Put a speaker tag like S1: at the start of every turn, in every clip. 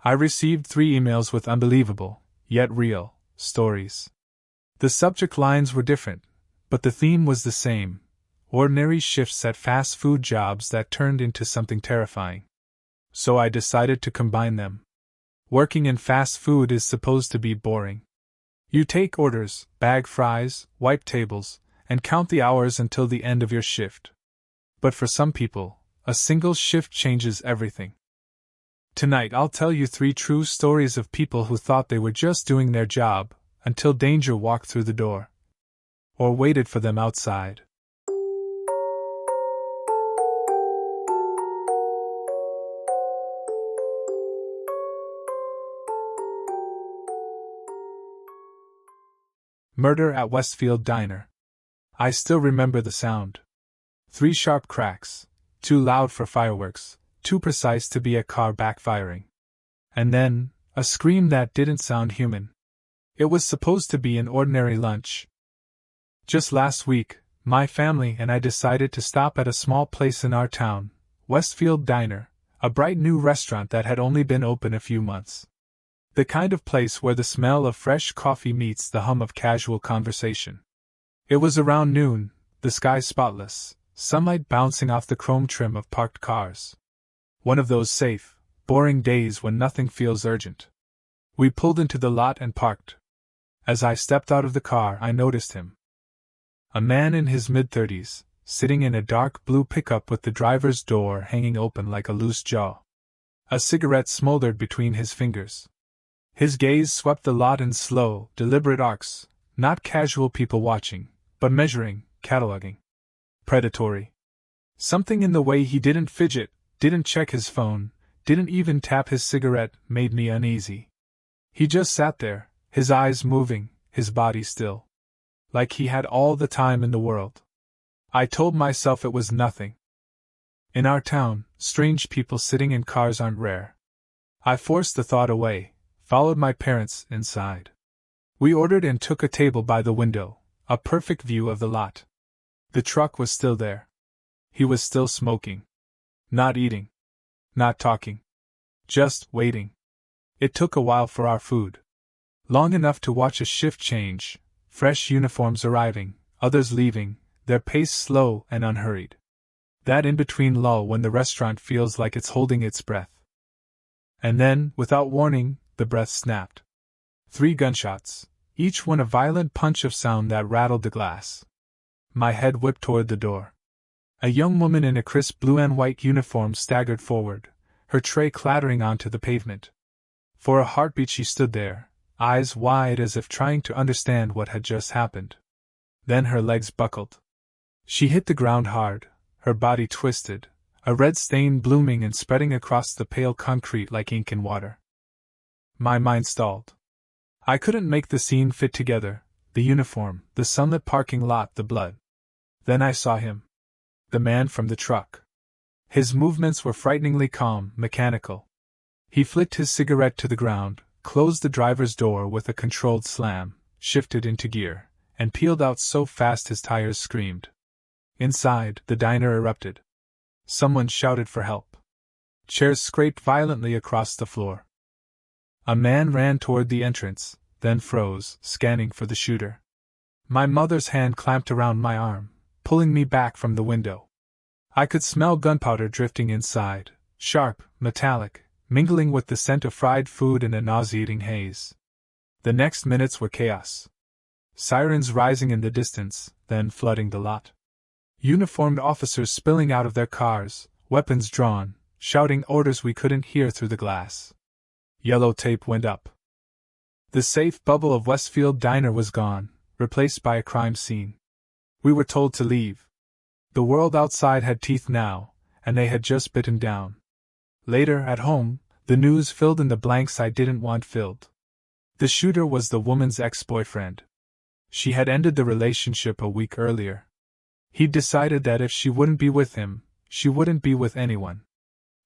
S1: I received 3 emails with unbelievable, yet real, stories. The subject lines were different, but the theme was the same: ordinary shifts at fast food jobs that turned into something terrifying. So I decided to combine them. Working in fast food is supposed to be boring. You take orders, bag fries, wipe tables, and count the hours until the end of your shift. But for some people, a single shift changes everything. Tonight I'll tell you 3 true stories of people who thought they were just doing their job until danger walked through the door. Or waited for them outside. Murder at Westfield Diner. I still remember the sound. 3 sharp cracks, too loud for fireworks, too precise to be a car backfiring. And then, a scream that didn't sound human. It was supposed to be an ordinary lunch. Just last week, my family and I decided to stop at a small place in our town, Westfield Diner, a bright new restaurant that had only been open a few months. The kind of place where the smell of fresh coffee meets the hum of casual conversation. It was around noon, the sky spotless, sunlight bouncing off the chrome trim of parked cars. One of those safe, boring days when nothing feels urgent. We pulled into the lot and parked. As I stepped out of the car, I noticed him. A man in his mid-30s, sitting in a dark blue pickup with the driver's door hanging open like a loose jaw. A cigarette smoldered between his fingers. His gaze swept the lot in slow, deliberate arcs, not casual people watching, but measuring, cataloging. Predatory. Something in the way he didn't fidget, didn't check his phone, didn't even tap his cigarette made me uneasy. He just sat there, his eyes moving, his body still. Like he had all the time in the world. I told myself it was nothing. In our town, strange people sitting in cars aren't rare. I forced the thought away, followed my parents inside. We ordered and took a table by the window, a perfect view of the lot. The truck was still there. He was still smoking. Not eating. Not talking. Just waiting. It took a while for our food. Long enough to watch a shift change, fresh uniforms arriving, others leaving, their pace slow and unhurried. That in-between lull when the restaurant feels like it's holding its breath. And then, without warning, the breath snapped. 3 gunshots, each one a violent punch of sound that rattled the glass. My head whipped toward the door. A young woman in a crisp blue and white uniform staggered forward, her tray clattering onto the pavement. For a heartbeat she stood there, eyes wide as if trying to understand what had just happened. Then her legs buckled. She hit the ground hard, her body twisted, a red stain blooming and spreading across the pale concrete like ink in water. My mind stalled. I couldn't make the scene fit together, the uniform, the sunlit parking lot, the blood. Then I saw him. The man from the truck. His movements were frighteningly calm, mechanical. He flicked his cigarette to the ground, closed the driver's door with a controlled slam, shifted into gear, and peeled out so fast his tires screamed. Inside, the diner erupted. Someone shouted for help. Chairs scraped violently across the floor. A man ran toward the entrance, then froze, scanning for the shooter. My mother's hand clamped around my arm, pulling me back from the window. I could smell gunpowder drifting inside, sharp, metallic, mingling with the scent of fried food in a nauseating haze. The next minutes were chaos. Sirens rising in the distance, then flooding the lot. Uniformed officers spilling out of their cars, weapons drawn, shouting orders we couldn't hear through the glass. Yellow tape went up. The safe bubble of Westfield Diner was gone, replaced by a crime scene. We were told to leave. The world outside had teeth now, and they had just bitten down. Later, at home, the news filled in the blanks I didn't want filled. The shooter was the woman's ex-boyfriend. She had ended the relationship a week earlier. He'd decided that if she wouldn't be with him, she wouldn't be with anyone.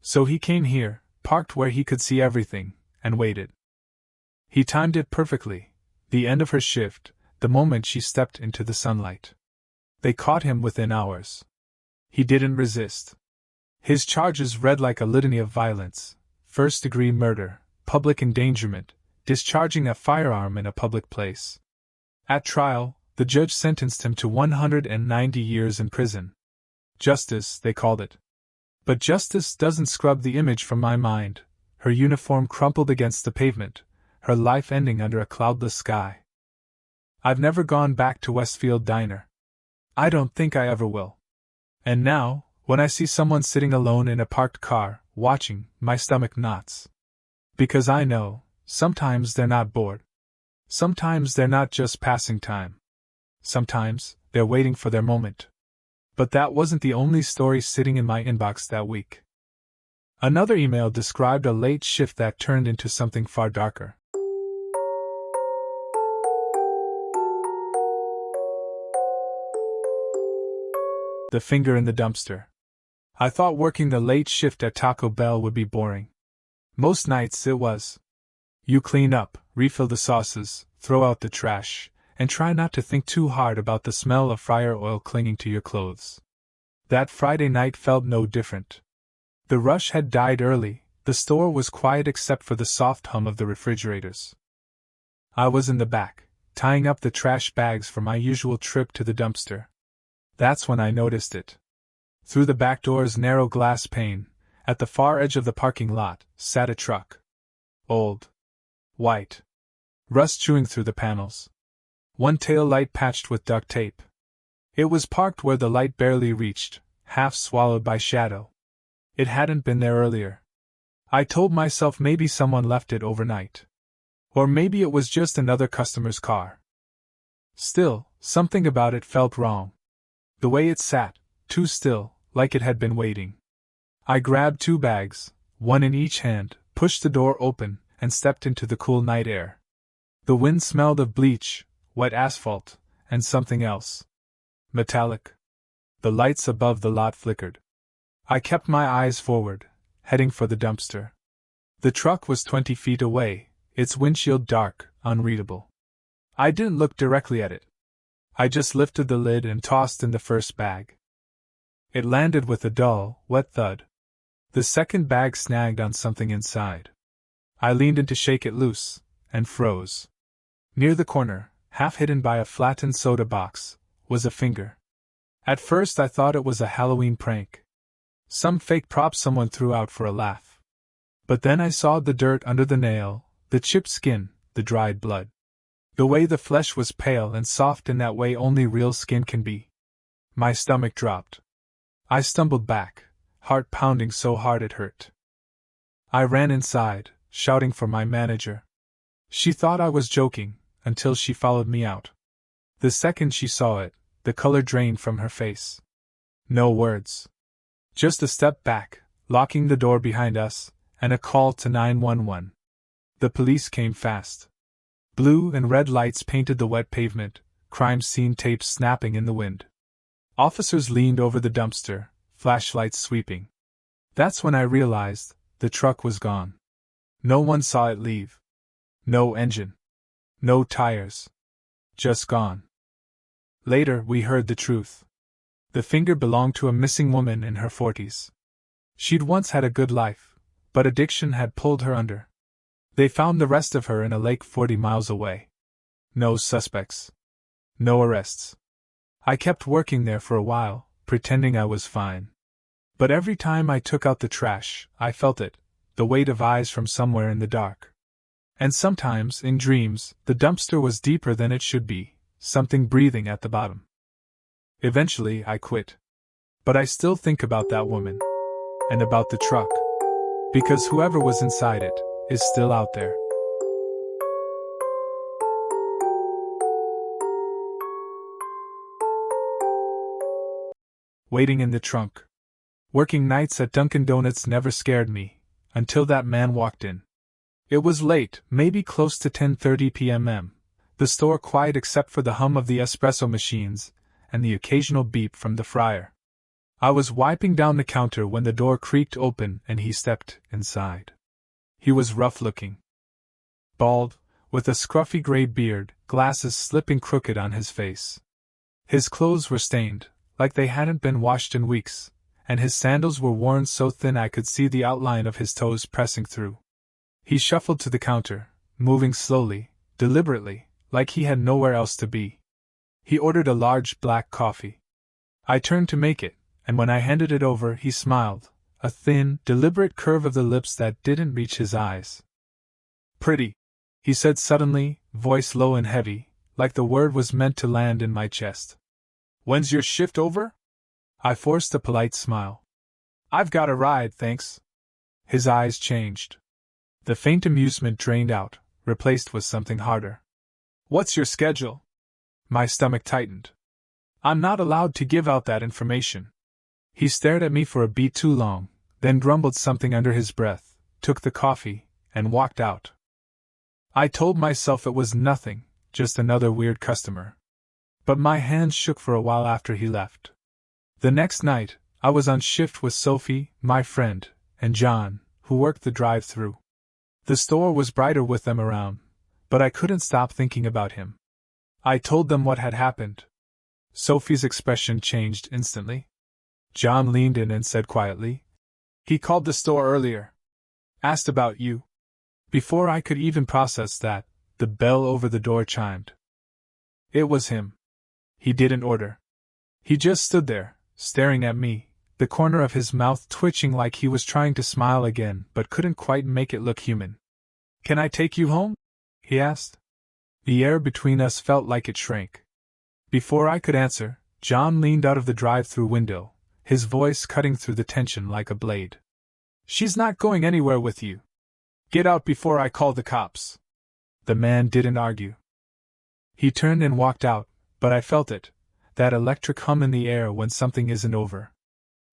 S1: So he came here, parked where he could see everything, and waited. He timed it perfectly, the end of her shift, the moment she stepped into the sunlight. They caught him within hours. He didn't resist. His charges read like a litany of violence: first-degree murder, public endangerment, discharging a firearm in a public place. At trial, the judge sentenced him to 190 years in prison. Justice, they called it. But justice doesn't scrub the image from my mind, her uniform crumpled against the pavement, her life ending under a cloudless sky. I've never gone back to Westfield Diner. I don't think I ever will. And now, when I see someone sitting alone in a parked car, watching, my stomach knots. Because I know, sometimes they're not bored. Sometimes they're not just passing time. Sometimes, they're waiting for their moment. But that wasn't the only story sitting in my inbox that week. Another email described a late shift that turned into something far darker. The finger in the dumpster. I thought working the late shift at Taco Bell would be boring. Most nights it was. You clean up, refill the sauces, throw out the trash, and try not to think too hard about the smell of fryer oil clinging to your clothes. That Friday night felt no different. The rush had died early, the store was quiet except for the soft hum of the refrigerators. I was in the back, tying up the trash bags for my usual trip to the dumpster. That's when I noticed it. Through the back door's narrow glass pane, at the far edge of the parking lot, sat a truck. Old. White. Rust chewing through the panels. One tail light patched with duct tape. It was parked where the light barely reached, half swallowed by shadow. It hadn't been there earlier. I told myself maybe someone left it overnight. Or maybe it was just another customer's car. Still, something about it felt wrong. The way it sat, too still, like it had been waiting. I grabbed 2 bags, one in each hand, pushed the door open, and stepped into the cool night air. The wind smelled of bleach, wet asphalt, and something else. Metallic. The lights above the lot flickered. I kept my eyes forward, heading for the dumpster. The truck was 20 feet away, its windshield dark, unreadable. I didn't look directly at it. I just lifted the lid and tossed in the first bag. It landed with a dull, wet thud. The second bag snagged on something inside. I leaned in to shake it loose, and froze. Near the corner, half hidden by a flattened soda box, was a finger. At first I thought it was a Halloween prank. Some fake prop someone threw out for a laugh. But then I saw the dirt under the nail, the chipped skin, the dried blood. The way the flesh was pale and soft in that way only real skin can be. My stomach dropped. I stumbled back, heart pounding so hard it hurt. I ran inside, shouting for my manager. She thought I was joking, until she followed me out. The second she saw it, the color drained from her face. No words. Just a step back, locking the door behind us, and a call to 911. The police came fast. Blue and red lights painted the wet pavement, crime scene tapes snapping in the wind. Officers leaned over the dumpster, flashlights sweeping. That's when I realized the truck was gone. No one saw it leave. No engine. No tires. Just gone. Later, we heard the truth. The finger belonged to a missing woman in her 40s. She'd once had a good life, but addiction had pulled her under. They found the rest of her in a lake 40 miles away. No suspects. No arrests. I kept working there for a while, pretending I was fine. But every time I took out the trash, I felt it, the weight of eyes from somewhere in the dark. And sometimes, in dreams, the dumpster was deeper than it should be, something breathing at the bottom. Eventually, I quit. But I still think about that woman. And about the truck. Because whoever was inside it is still out there. Waiting in the trunk. Working nights at Dunkin' Donuts never scared me, until that man walked in. It was late, maybe close to 10:30 p.m. The store quiet except for the hum of the espresso machines, and the occasional beep from the fryer. I was wiping down the counter when the door creaked open and he stepped inside. He was rough-looking. Bald, with a scruffy gray beard, glasses slipping crooked on his face. His clothes were stained, like they hadn't been washed in weeks, and his sandals were worn so thin I could see the outline of his toes pressing through. He shuffled to the counter, moving slowly, deliberately, like he had nowhere else to be. He ordered a large black coffee. I turned to make it, and when I handed it over, he smiled, a thin, deliberate curve of the lips that didn't reach his eyes. "Pretty," he said suddenly, voice low and heavy, like the word was meant to land in my chest. "When's your shift over?" I forced a polite smile. "I've got a ride, thanks." His eyes changed. The faint amusement drained out, replaced with something harder. "What's your schedule?" My stomach tightened. "I'm not allowed to give out that information." He stared at me for a beat too long, then grumbled something under his breath, took the coffee, and walked out. I told myself it was nothing, just another weird customer. But my hands shook for a while after he left. The next night, I was on shift with Sophie, my friend, and John, who worked the drive-thru. The store was brighter with them around, but I couldn't stop thinking about him. I told them what had happened. Sophie's expression changed instantly. John leaned in and said quietly, "He called the store earlier. Asked about you." Before I could even process that, the bell over the door chimed. It was him. He didn't order. He just stood there, staring at me, the corner of his mouth twitching like he was trying to smile again but couldn't quite make it look human. "Can I take you home?" he asked. The air between us felt like it shrank. Before I could answer, John leaned out of the drive-thru window, his voice cutting through the tension like a blade. "She's not going anywhere with you. Get out before I call the cops." The man didn't argue. He turned and walked out, but I felt it, that electric hum in the air when something isn't over.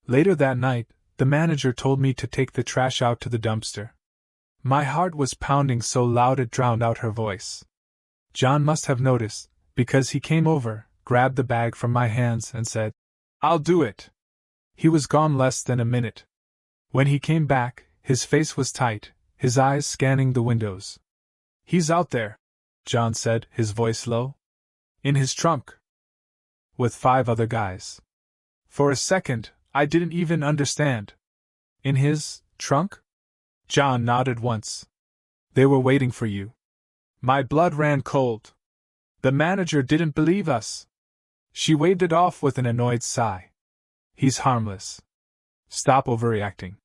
S1: Later that night, the manager told me to take the trash out to the dumpster. My heart was pounding so loud it drowned out her voice. John must have noticed, because he came over, grabbed the bag from my hands and said, "I'll do it." He was gone less than a minute. When he came back, his face was tight, his eyes scanning the windows. "He's out there," John said, his voice low. "In his trunk. With 5 other guys." For a second, I didn't even understand. "In his trunk?" John nodded once. "They were waiting for you." My blood ran cold. The manager didn't believe us. She waved it off with an annoyed sigh. "He's harmless. Stop overreacting."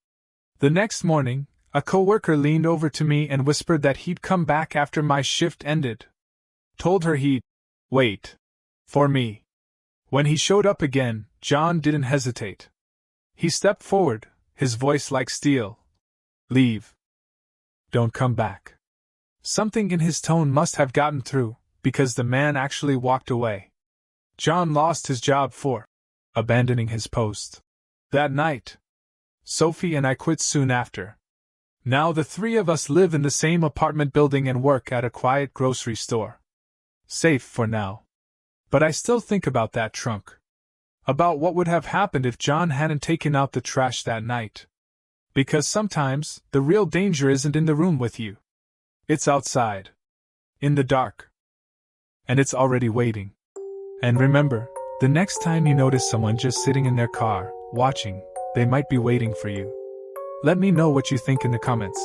S1: The next morning, a coworker leaned over to me and whispered that he'd come back after my shift ended. Told her he'd wait for me. When he showed up again, John didn't hesitate. He stepped forward, his voice like steel. "Leave. Don't come back." Something in his tone must have gotten through, because the man actually walked away. John lost his job for abandoning his post. That night, Sophie and I quit soon after. Now the 3 of us live in the same apartment building and work at a quiet grocery store. Safe for now. But I still think about that trunk. About what would have happened if John hadn't taken out the trash that night. Because sometimes, the real danger isn't in the room with you. It's outside. In the dark. And it's already waiting. And remember, the next time you notice someone just sitting in their car, watching, they might be waiting for you. Let me know what you think in the comments.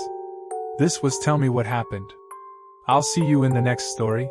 S1: This was Tell Me What Happened. I'll see you in the next story.